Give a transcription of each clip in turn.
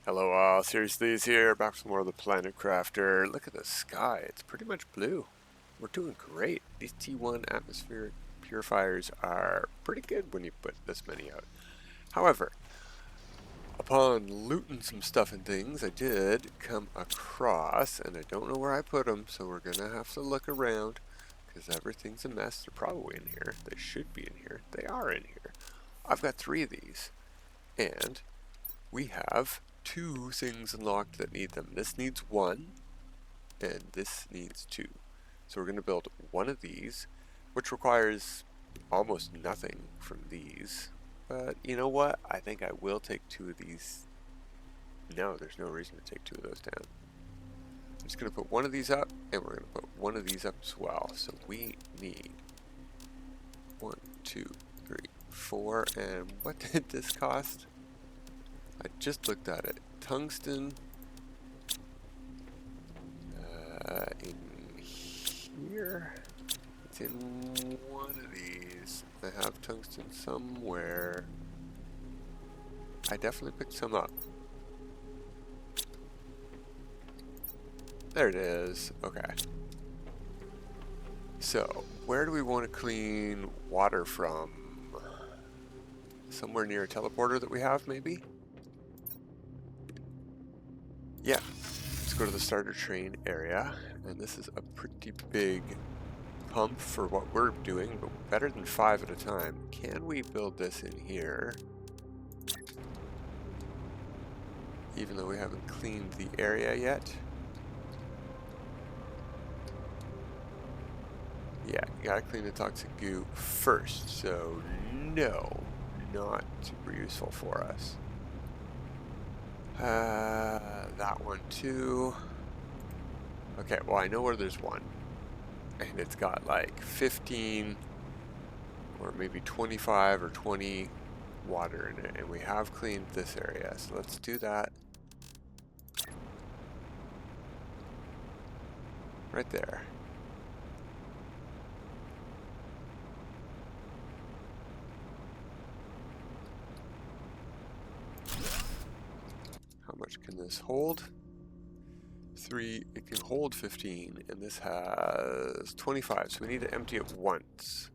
Hello all, Seriously is here, back with more of the Planet Crafter. Look at the sky, it's pretty much blue. We're doing great. These T1 atmospheric purifiers are pretty good when you put this many out. However, upon looting some stuff and things, I did come across, and I don't know where I put them, so we're gonna have to look around, because everything's a mess. They're probably in here. They should be in here. They are in here. I've got 3 of these, and we have 2 things unlocked that need them. This needs 1, and this needs 2. So we're going to build one of these, which requires almost nothing from these. But you know what? I think I will take 2 of these. No, there's no reason to take 2 of those down. I'm just going to put one of these up, and we're going to put one of these up as well. So we need 1, 2, 3, 4, and what did this cost? I just looked at it. Tungsten in here. It's in one of these. I have tungsten somewhere. I definitely picked some up. There it is. Okay. So, where do we want to clean water from? Somewhere near a teleporter that we have, maybe? Yeah. Let's go to the starter train area. And this is a pretty big pump for what we're doing, but better than 5 at a time. Can we build this in here? Even though we haven't cleaned the area yet. Yeah, you gotta clean the toxic goo first, so no, not super useful for us. That one too. Okay, well I know where there's one. And it's got like 15 or maybe 25 or 20 water in it, and we have cleaned this area, so let's do that. Right there. How much can this hold? 3, it can hold 15, and this has 25, so we need to empty it once.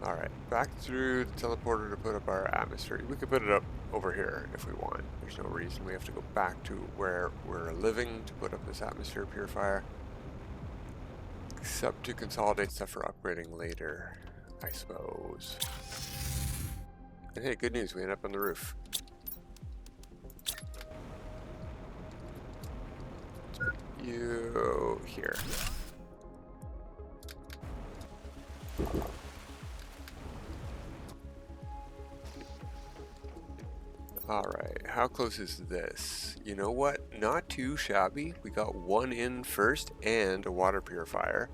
Alright, back through the teleporter to put up our atmosphere. We could put it up over here if we want. There's no reason we have to go back to where we're living to put up this atmosphere purifier. Except to consolidate stuff for upgrading later, I suppose. And hey, good news, we end up on the roof. Let's put you here. Alright, how close is this? You know what? Not too shabby. We got 1 in first and a water purifier.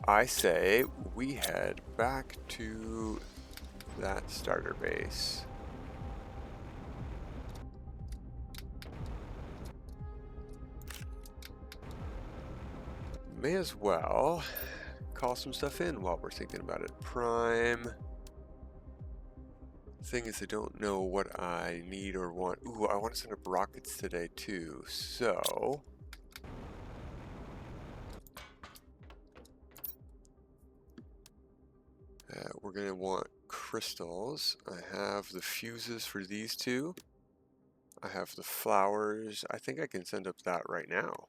I say we head back to that starter base. May as well call some stuff in while we're thinking about it. Prime. Thing is, I don't know what I need or want. Ooh, I want to send up rockets today too, so we're going to want crystals. I have the fuses for these 2. I have the flowers. I think I can send up that right now.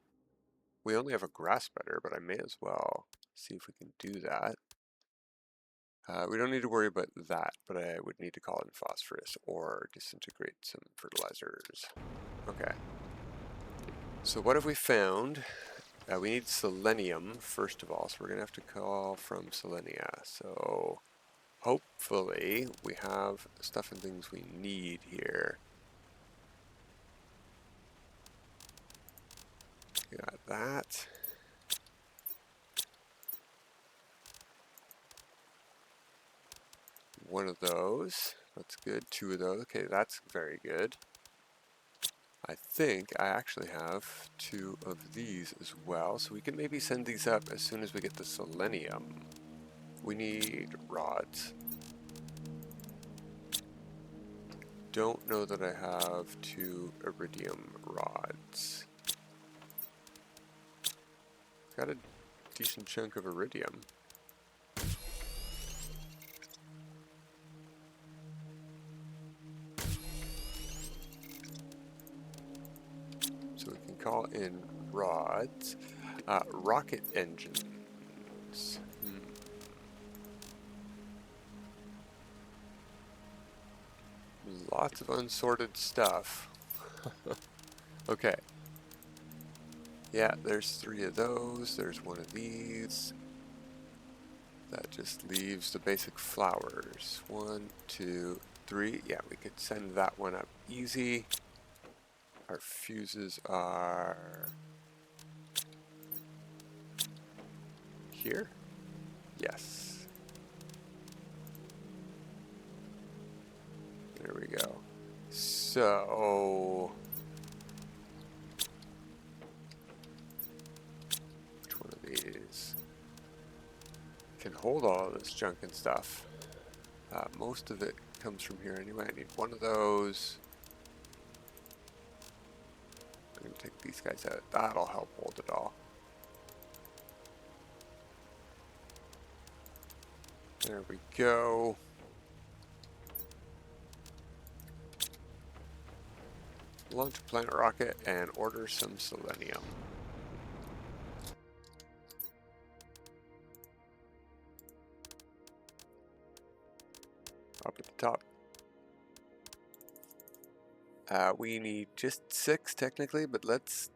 We only have a grass spreader, but I may as well see if we can do that. We don't need to worry about that, but I would need to call in phosphorus or disintegrate some fertilizers. Okay. So what have we found? We need selenium, first of all, so we're going to have to call from Selenia. So hopefully we have stuff and things we need here. We got that. One of those. That's good. 2 of those. Okay, that's very good. I think I actually have 2 of these as well, so we can maybe send these up as soon as we get the selenium. We need rods. don't know that I have 2 iridium rods. Got a decent chunk of iridium. So we can call in rods. Rocket engines. Lots of unsorted stuff. Okay. Yeah, there's 3 of those. There's 1 of these. That just leaves the basic flowers. 1, 2, 3. Yeah, we could send that one up easy. Our fuses are here. Yes. There we go. So, which one of these can hold all of this junk and stuff? Most of it comes from here anyway. I need 1 of those. I'm going to take these guys out. That'll help hold it all. There we go. Launch a planet rocket and order some selenium. Up at the top. We need just 6 technically, but let's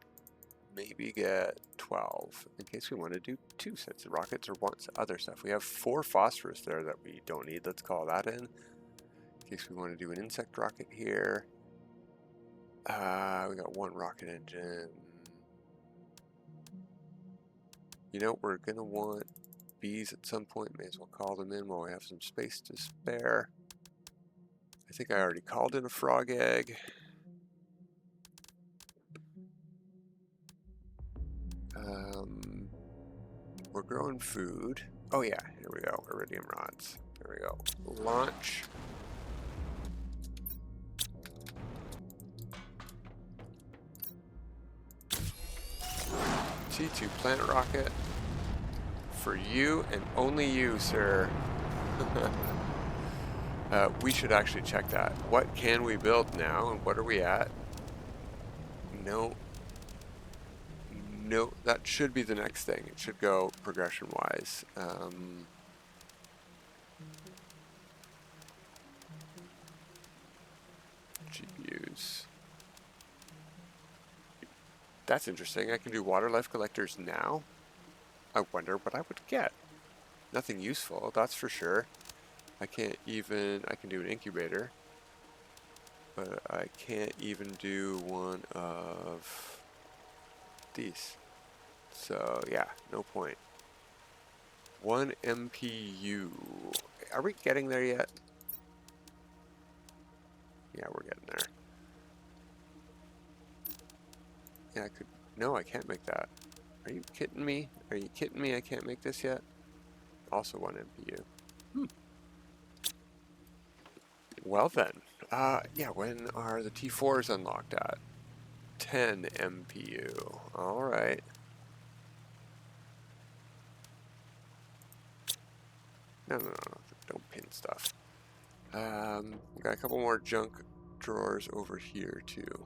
maybe get 12 in case we want to do 2 sets of rockets or want other stuff. We have 4 phosphorus there that we don't need. Let's call that in case we want to do an insect rocket here. We got 1 rocket engine. You know, we're going to want bees at some point. May as well call them in while we have some space to spare. I think I already called in a frog egg. We're growing food. Oh yeah, here we go. Iridium rods. There we go. Launch. T2 planet rocket. For you and only you, sir. We should actually check that. What can we build now and what are we at? No. No, that should be the next thing. It should go progression-wise. GPUs. That's interesting. I can do water life collectors now. I wonder what I would get. Nothing useful, that's for sure. I can do an incubator. But I can't even do one of these. So yeah, no point. 1 MPU. Are we getting there yet? Yeah, we're getting there. Yeah, I could. No, I can't make that. Are you kidding me? Are you kidding me? I can't make this yet? Also 1 MPU. Well then. Yeah, when are the T4s unlocked at? 10 MPU. Alright. No, don't pin stuff. We got a couple more junk drawers over here too.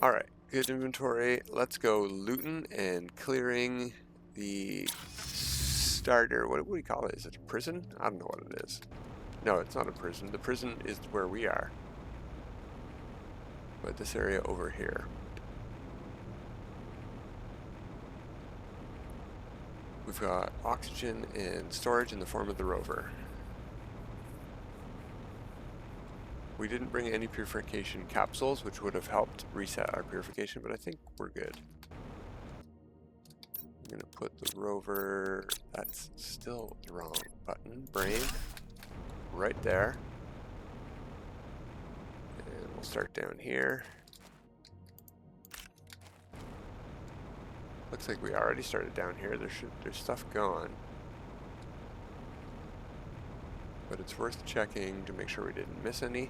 Alright, good inventory. Let's go looting and clearing the starter. What do we call it? Is it a prison? I don't know what it is. No, it's not a prison. The prison is where we are. But this area over here. We've got oxygen and storage in the form of the rover. We didn't bring any purification capsules, which would have helped reset our purification, but I think we're good. I'm going to put the rover, that's still the wrong button, brain, right there. And we'll start down here. Looks like we already started down here. There's stuff gone. but it's worth checking to make sure we didn't miss any.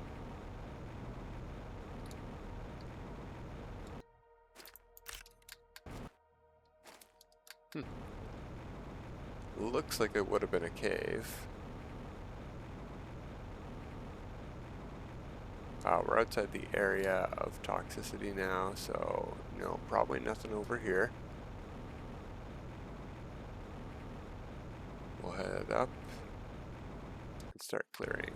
Looks like it would have been a cave. We're outside the area of toxicity now, so no, probably nothing over here. We'll head up and start clearing.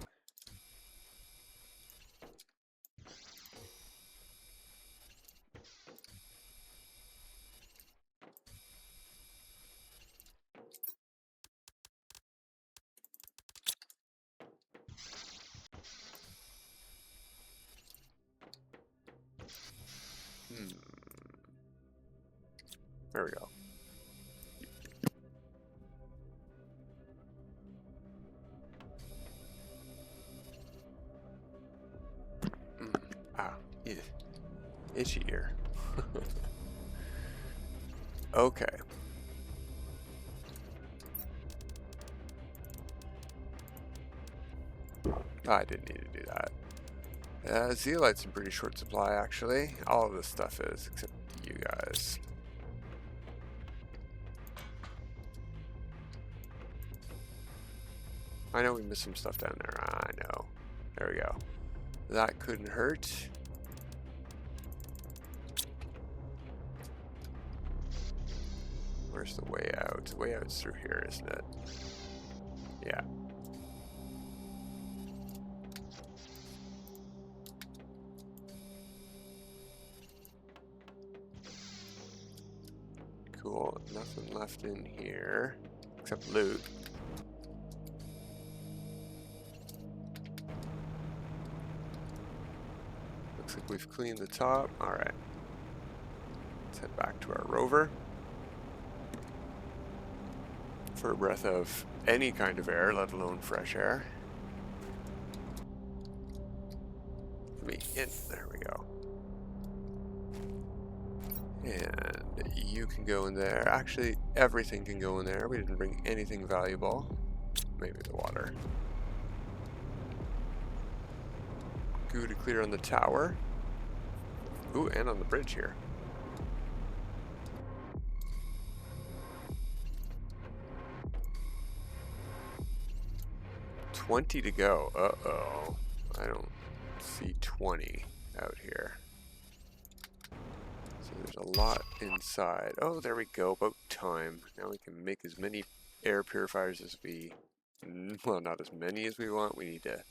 There we go. Yeah. Itchy ear. Okay. I didn't need to do that. Zeolite's in pretty short supply, actually. All of this stuff is, except you guys. I know we missed some stuff down there. I know. There we go. That couldn't hurt. Where's the way out? The way out's through here, isn't it? Yeah. Cool. Nothing left in here except loot. Looks like we've cleaned the top. Alright. Let's head back to our rover. For a breath of any kind of air, let alone fresh air. Let me in. There we go. And you can go in there. Actually, everything can go in there. We didn't bring anything valuable. Maybe the water. Goo to clear on the tower. Ooh, and on the bridge here. $20 to go. Uh-oh. I don't see 20 out here. So there's a lot inside. Oh, there we go. About time. Now we can make as many air purifiers as we... Well, not as many as we want. We need to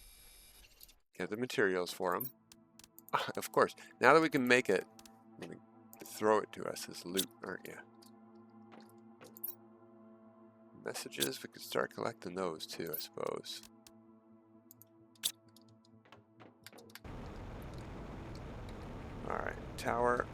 get the materials for them. Of course. Now that we can make it, you can throw it to us as loot, aren't you? Messages, we could start collecting those too, I suppose. Alright, tower.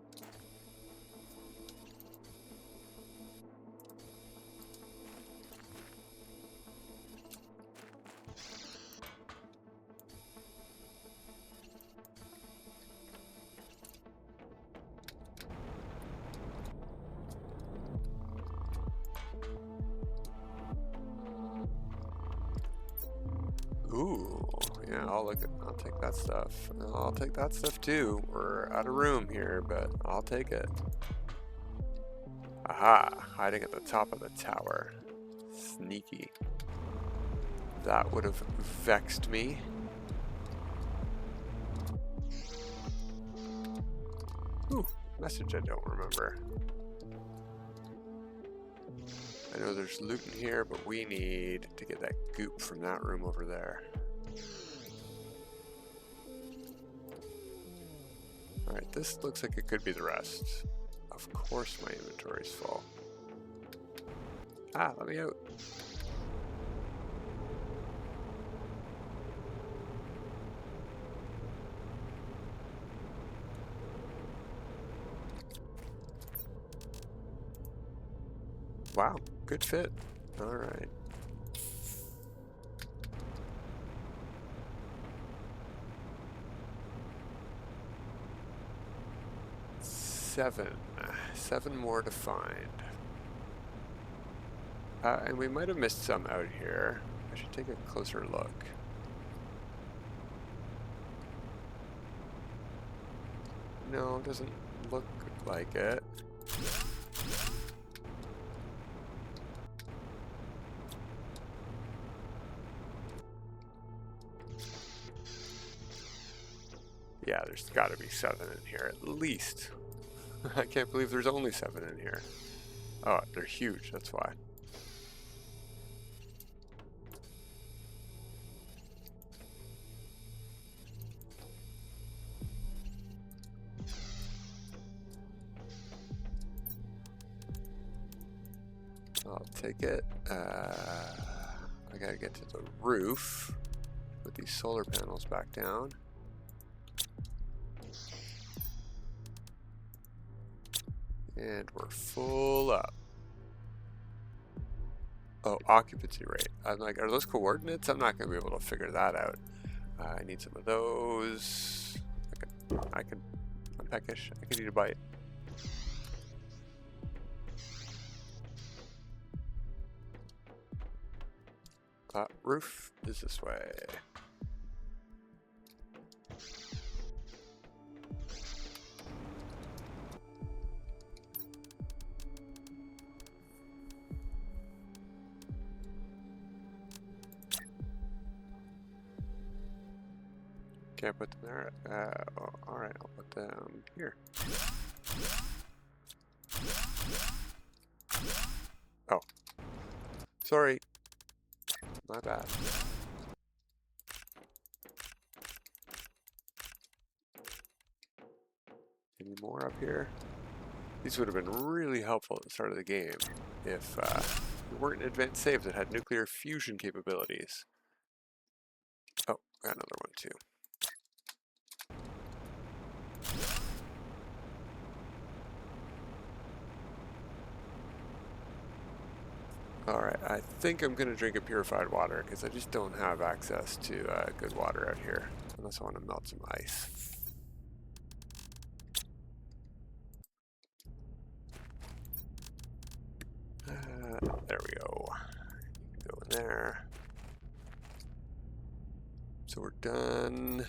Ooh, yeah, I'll take that stuff. I'll take that stuff too. We're out of room here, but I'll take it. Aha, hiding at the top of the tower. Sneaky. That would have vexed me. Ooh, message I don't remember. I know there's loot in here, but we need to get that goop from that room over there. Alright, this looks like it could be the rest. Of course my inventory's full. Ah, let me out. Wow, good fit. Alright. Seven more to find. And we might have missed some out here. I should take a closer look. No, it doesn't look like it. Yeah, there's got to be 7 in here at least. I can't believe there's only 7 in here. Oh, they're huge, that's why. I'll take it. I gotta get to the roof. Put these solar panels back down. And we're full up. Oh, occupancy rate. I'm like, are those coordinates? I'm not going to be able to figure that out. I need some of those. I'm peckish. I could eat a bite. Roof is this way. Can't put them there. Alright, I'll put them here. Oh. Sorry. My bad. Any more up here? These would have been really helpful at the start of the game if there weren't advanced saves that had nuclear fusion capabilities. Oh, got another one too. Alright, I think I'm going to drink a purified water because I just don't have access to good water out here unless I want to melt some ice. There we go. Go in there. So we're done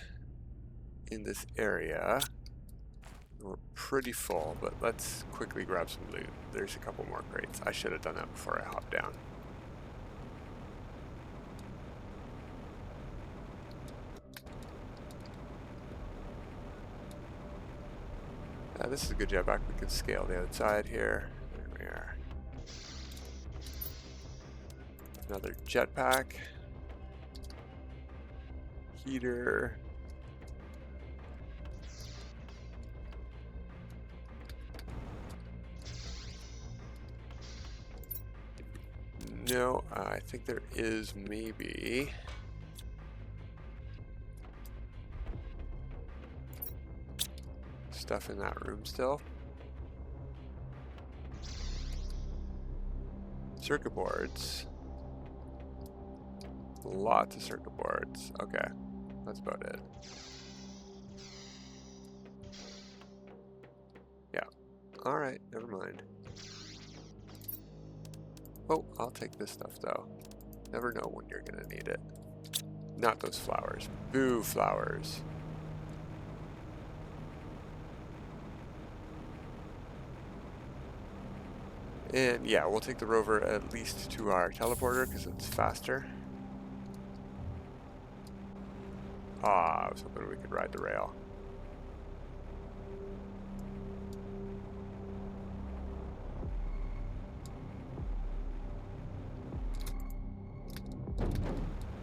in this area. We're pretty full, but let's quickly grab some loot. There's a couple more crates. I should have done that before I hopped down. This is a good jetpack. We can scale the outside here. There we are. Another jetpack. Heater. No, I think there is maybe stuff in that room still. Circuit boards. Lots of circuit boards. Okay, that's about it. Yeah. Alright, never mind. Oh, I'll take this stuff though. Never know when you're gonna need it. Not those flowers. Boo flowers. And yeah, we'll take the rover at least to our teleporter because it's faster. I was hoping we could ride the rail.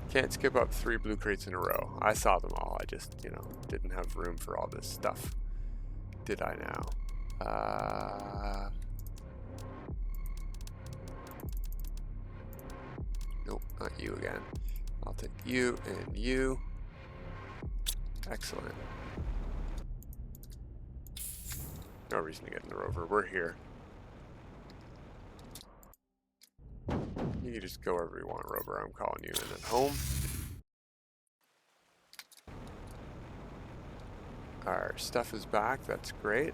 Can't skip up 3 blue crates in a row. I saw them all. I just, didn't have room for all this stuff. Did I now? Nope, not you again. I'll take you and you. Excellent. No reason to get in the rover. We're here. You can just go wherever you want, rover. I'm calling you in at home. Our stuff is back. That's great.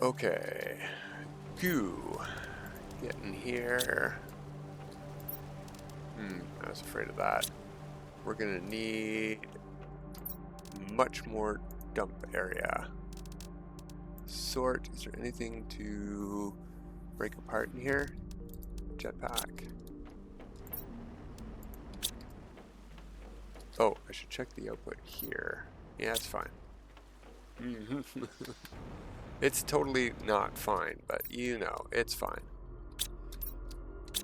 Okay. Goo. Get in here. I was afraid of that. We're gonna need much more dump area. Sort. Is there anything to break apart in here? Jetpack. Oh, I should check the output here. Yeah, it's fine. It's totally not fine, but you know, it's fine.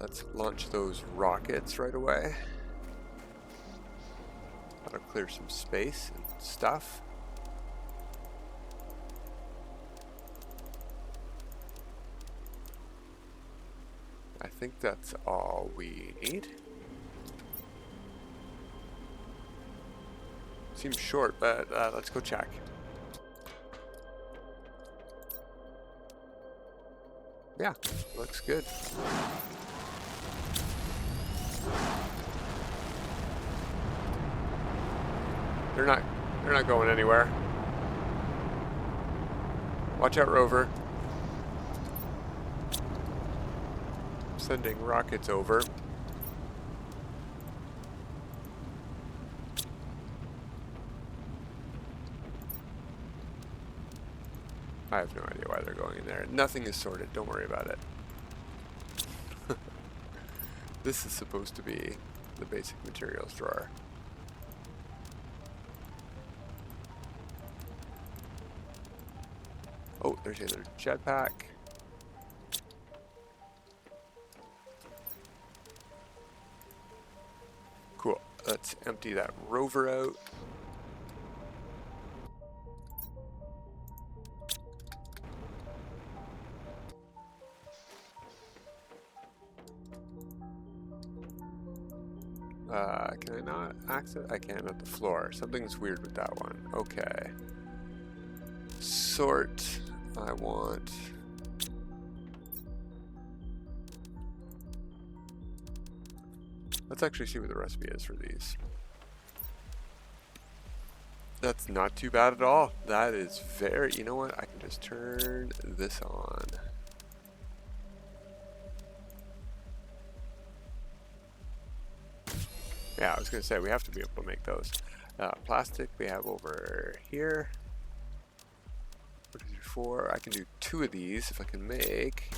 Let's launch those rockets right away. That'll clear some space and stuff. I think that's all we need. Seems short, but let's go check. Yeah, looks good. They're not going anywhere. Watch out, rover. Sending rockets over. I have no idea why they're going in there. Nothing is sorted, don't worry about it. This is supposed to be the basic materials drawer. Oh, there's another jetpack. Cool. Let's empty that rover out. Can I not access? I can at the floor. Something's weird with that one. Okay. Sort. I want... Let's actually see what the recipe is for these. That's not too bad at all. That is very... You know what? I can just turn this on. Yeah, I was going to say, we have to be able to make those. Plastic we have over here. 4. I can do 2 of these if I can make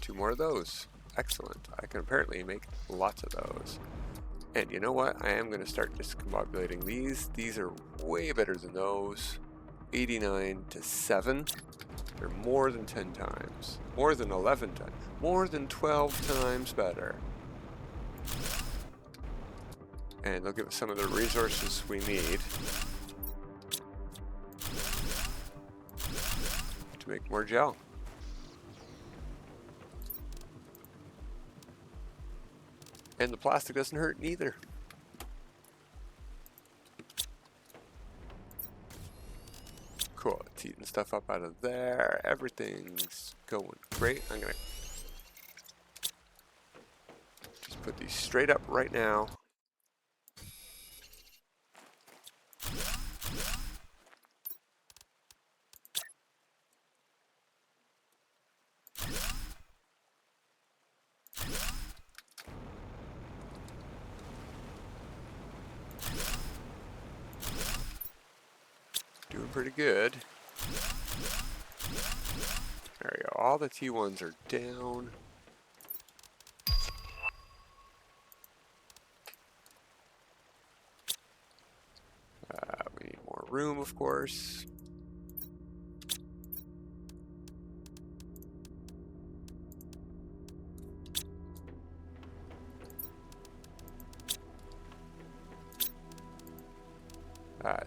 2 more of those. Excellent. I can apparently make lots of those. And you know what? I am going to start discombobulating these. These are way better than those. 89 to 7. They're more than 10 times. More than 11 times. More than 12 times better. And they'll give us some of the resources we need to make more gel. And the plastic doesn't hurt neither. Cool, it's eating stuff up out of there. Everything's going great. I'm gonna just put these straight up right now. Doing pretty good. There we go. All the T1s are down. We need more room, of course.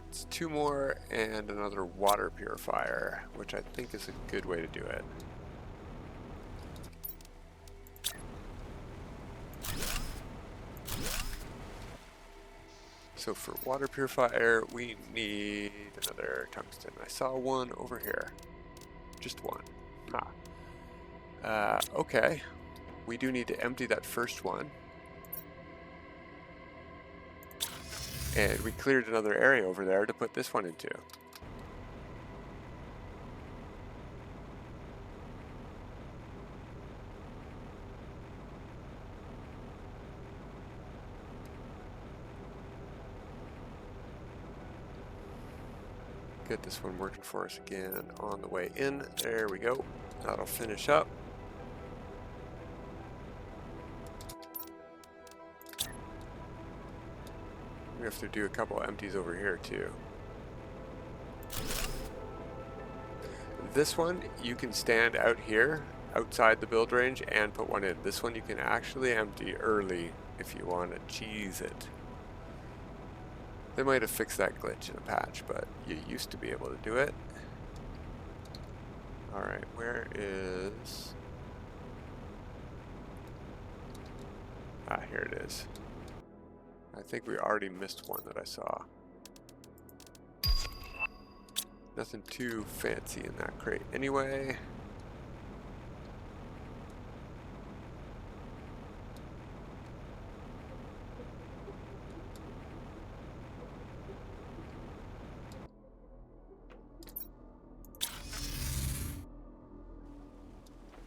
It's 2 more and another water purifier, which I think is a good way to do it. So for water purifier, we need another tungsten. I saw one over here. Just one. Okay. We do need to empty that first one. And we cleared another area over there to put this one into. get this one working for us again on the way in. There we go. That'll finish up. We have to do a couple empties over here too. This one you can stand out here outside the build range and put one in. This one you can actually empty early if you want to cheese it. They might have fixed that glitch in a patch, but you used to be able to do it. Alright, where is... Ah, here it is. I think we already missed one that I saw. Nothing too fancy in that crate anyway.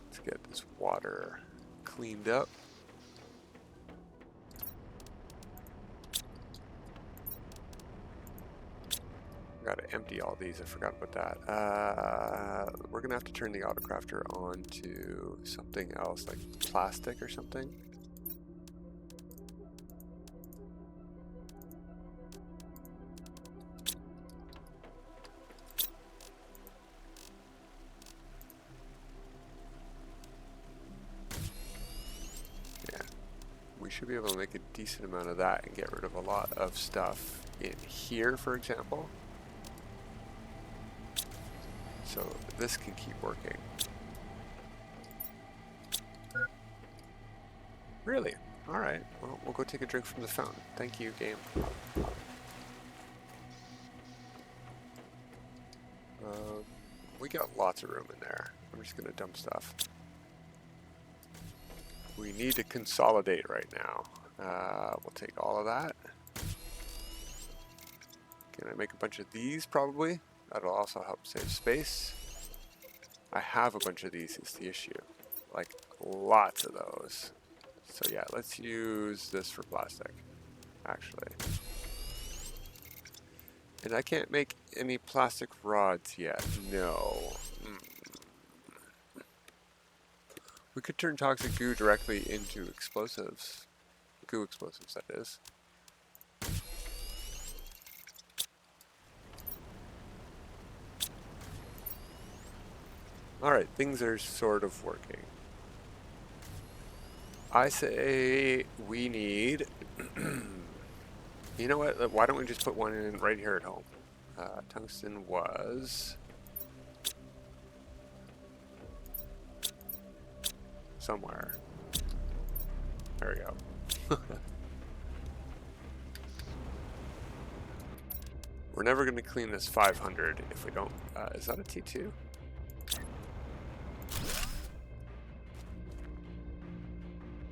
Let's get this water cleaned up. Gotta empty all these, I forgot about that. We're gonna have to turn the autocrafter on to something else, like plastic or something. Yeah, we should be able to make a decent amount of that and get rid of a lot of stuff in here, for example. So this can keep working. Really? Alright, well, we'll go take a drink from the fountain. Thank you, game. We got lots of room in there. I'm just gonna dump stuff. We need to consolidate right now. We'll take all of that. Can I make a bunch of these probably? That'll also help save space. I have a bunch of these is the issue. Like, lots of those. So yeah, let's use this for plastic, actually. And I can't make any plastic rods yet, no. We could turn toxic goo directly into explosives. Goo explosives, that is. Alright, things are sort of working. I say we need... You know what? Why don't we just put one in right here at home? Tungsten was... somewhere. There we go. We're never going to clean this 500 if we don't... is that a T2?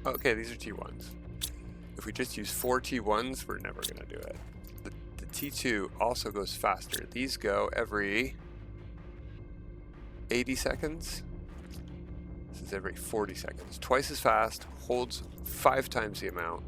Okay, these are T1s. If we just use 4 T1s, we're never going to do it. The T2 also goes faster. These go every 80 seconds. This is every 40 seconds. Twice as fast, holds 5 times the amount.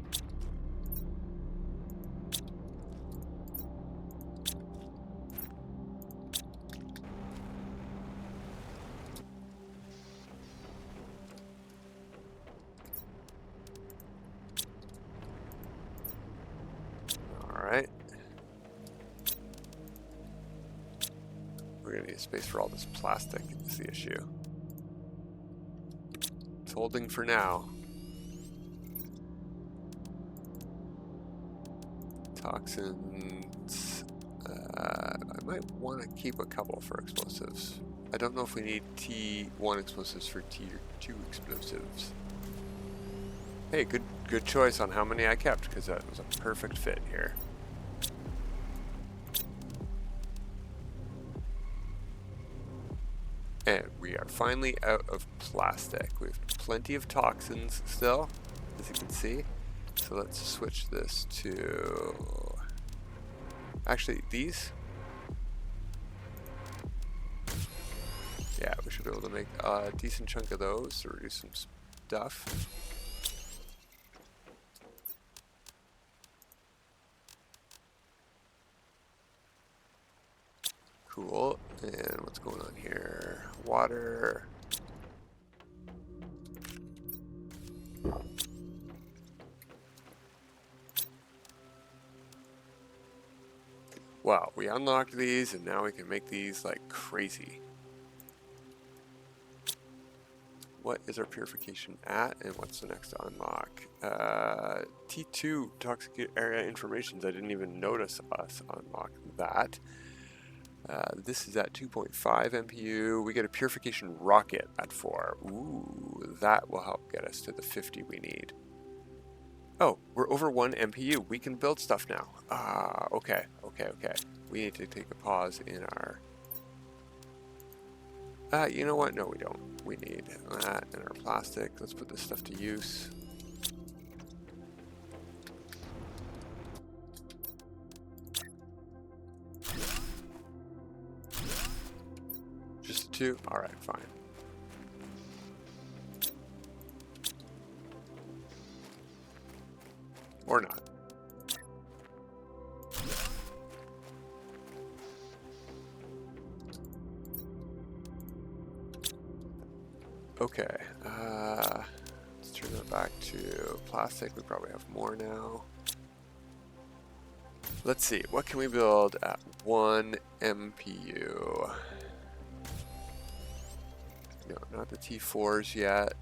Alright. We're going to need space for all this plastic, is the issue. It's holding for now. Toxins. I might want to keep a couple for explosives. I don't know if we need T1 explosives for T2 explosives. Hey, good choice on how many I kept, because that was a perfect fit here. And we are finally out of plastic. We have plenty of toxins still, as you can see. So let's switch this to... Actually, these? Yeah, we should be able to make a decent chunk of those to reduce some stuff. Cool. And what's going on here? Water. Wow, we unlocked these and now we can make these like crazy. What is our purification at and what's the next to unlock? T2 toxic area information. I didn't even notice us unlock that. This is at 2.5 MPU. We get a purification rocket at 4. Ooh, that will help get us to the 50 we need. Oh, we're over 1 MPU. We can build stuff now. Okay. We need to take a pause in our... you know what? No, we don't. We need that in our plastic. Let's put this stuff to use. Just the 2? Alright, fine. Or not. Okay, let's turn that back to plastic. We probably have more now. Let's see, what can we build at 1 MPU? No, not the T4s yet.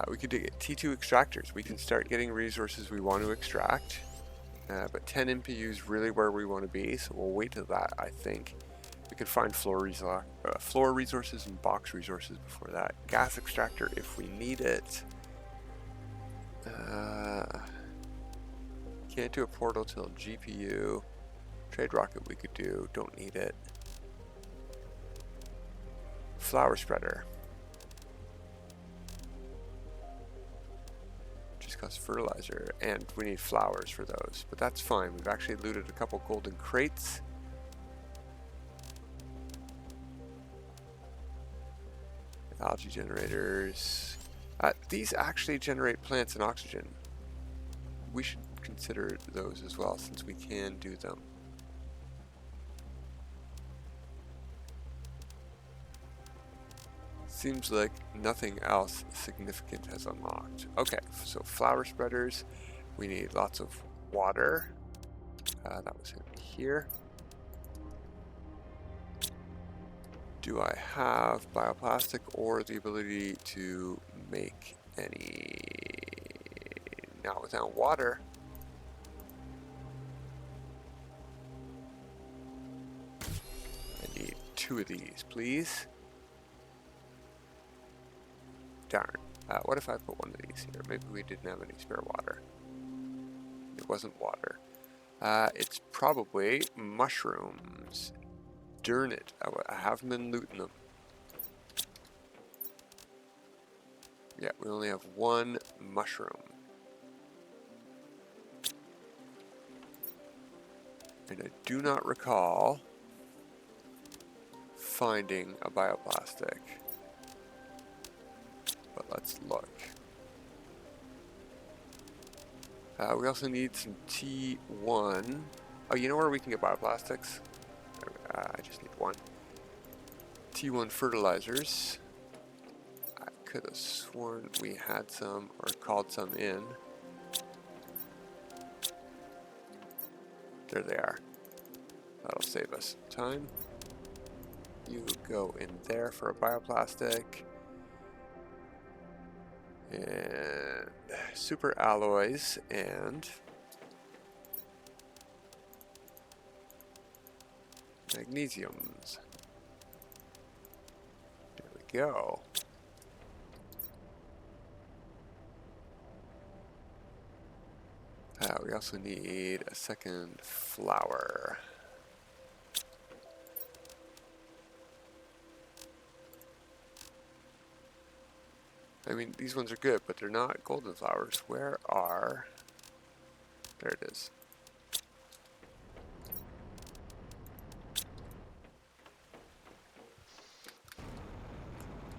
We could get T2 extractors. We can start getting resources we want to extract. But 10 MPU is really where we want to be, so we'll wait till that, I think. We could find floor resources and box resources before that. Gas extractor if we need it. Can't do a portal till GPU. Trade rocket we could do, don't need it. Flower spreader. Just costs fertilizer, and we need flowers for those, but that's fine. We've actually looted a couple golden crates. Algae generators. These actually generate plants and oxygen. We should consider those as well since we can do them. Seems like nothing else significant has unlocked. Okay, so flower spreaders. We need lots of water. That was in here. Do I have bioplastic or the ability to make any? Now without water. I need 2 of these, please. Darn. What if I put 1 of these here? Maybe we didn't have any spare water. It wasn't water. It's probably mushrooms. Darn it. I haven't been looting them. Yeah, we only have 1 mushroom. And I do not recall finding a bioplastic. But let's look. We also need some T1. Oh, you know where we can get bioplastics? I just need 1. T1 fertilizers. I could have sworn we had some or called some in. There they are. That'll save us time. You go in there for a bioplastic. And super alloys and magnesiums. There we go. We also need a second flower. I mean, these ones are good, but they're not golden flowers. Where are... There it is.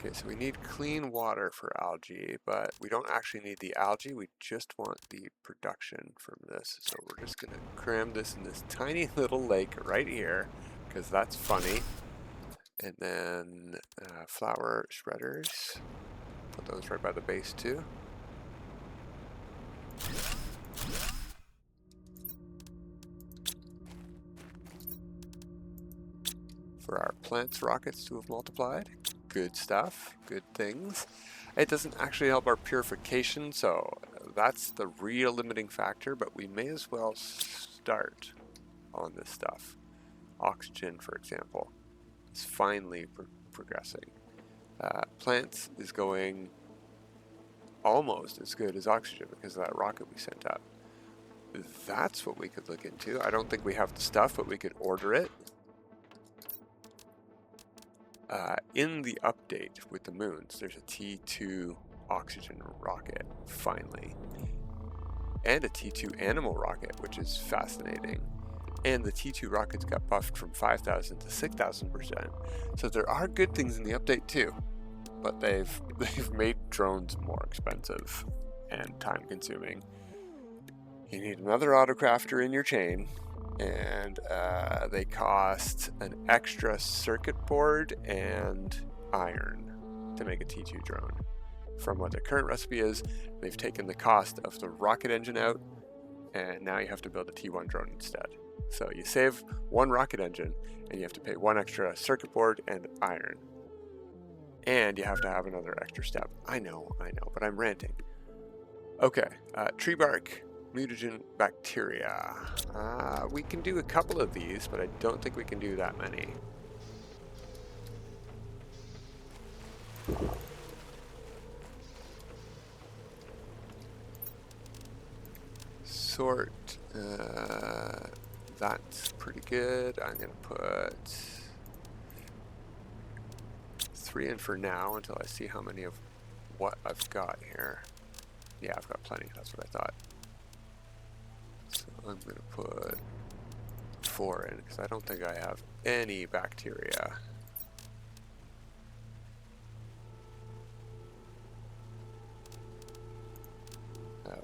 Okay, so we need clean water for algae, but we don't actually need the algae, we just want the production from this. So we're just gonna cram this in this tiny little lake right here, because that's funny. And then flour shredders, put those right by the base too. For our plants rockets to have multiplied. Good stuff, good things. It doesn't actually help our purification, so that's the real limiting factor, but we may as well start on this stuff. Oxygen, for example, is finally progressing. Plants is going almost as good as oxygen because of that rocket we sent up. That's what we could look into. I don't think we have the stuff, but we could order it. In the update with the moons, there's a T2 oxygen rocket, finally. And a T2 animal rocket, which is fascinating. And the T2 rockets got buffed from 5,000 to 6,000%. So there are good things in the update too. But they've made drones more expensive and time consuming. You need another autocrafter in your chain. And they cost an extra circuit board and iron to make a T2 drone. From what the current recipe is, they've taken the cost of the rocket engine out, and now you have to build a T1 drone instead. So you save one rocket engine, and you have to pay one extra circuit board and iron. And you have to have another extra step. I know, but I'm ranting. Okay, tree bark. Mutagen bacteria. We can do a couple of these, but I don't think we can do that many. Sort. That's pretty good. I'm going to put 3 in for now until I see how many of what I've got here. Yeah, I've got plenty. That's what I thought. So I'm going to put 4 in because I don't think I have any bacteria.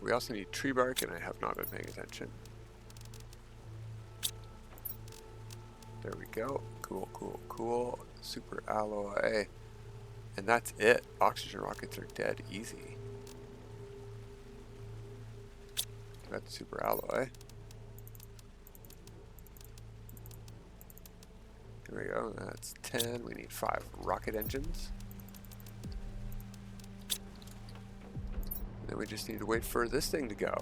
We also need tree bark, and I have not been paying attention. There we go. Cool. Super alloy. And that's it. Oxygen rockets are dead easy. Got the super alloy. There we go. That's 10. We need 5 rocket engines. Then we just need to wait for this thing to go.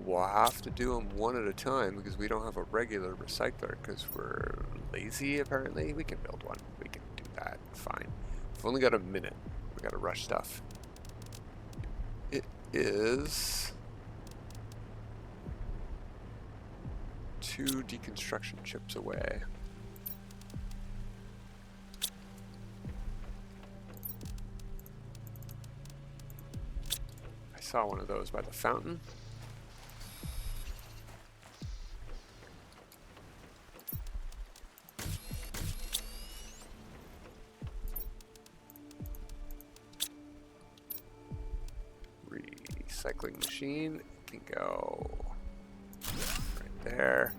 We'll have to do them one at a time because we don't have a regular recycler because we're lazy apparently. We can build one. We can do that. Fine. We've only got a minute. We gotta rush stuff. It is 2 deconstruction chips away. I saw one of those by the fountain. Recycling machine can go right there.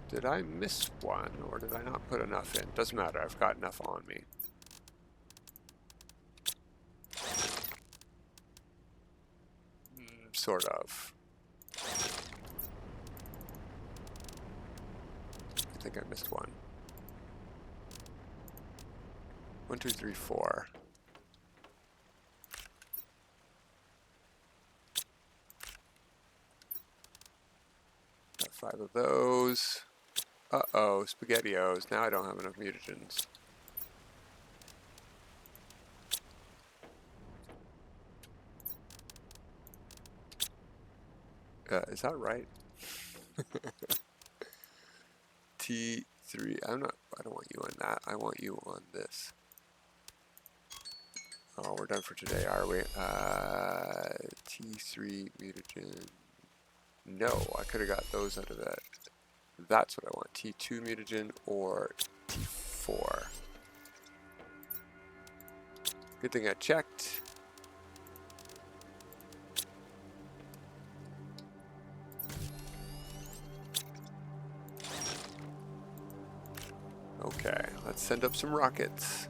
Did I miss one, or did I not put enough in? Doesn't matter, I've got enough on me. Sort of. I think I missed one. 1, 2, 3, 4. Got 5 of those. Uh-oh, SpaghettiOs. Now I don't have enough mutagens. Is that right? T3. I don't want you on that. I want you on this. Oh, we're done for today, are we? T3 mutagen. No, I could have got those out of that That's what I want, T2 mutagen or T4. Good thing I checked. Okay, let's send up some rockets.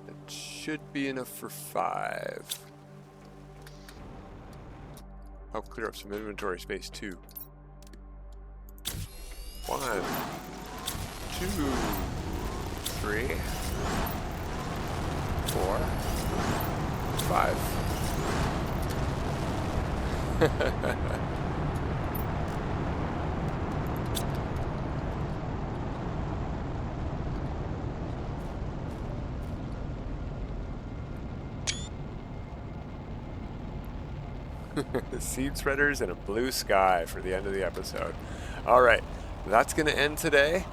It should be enough for 5. I'll clear up some inventory space too. 1, 2, 3, 4, 5. Seed spreaders and a blue sky for the end of the episode. All right, that's going to end today.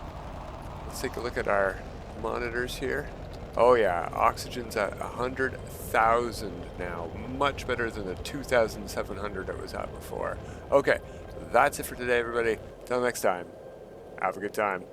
Let's take a look at our monitors here. Oh yeah, oxygen's at 100,000 now. Much better than the 2,700 it was at before. Okay, that's it for today, everybody. Till next time, have a good time.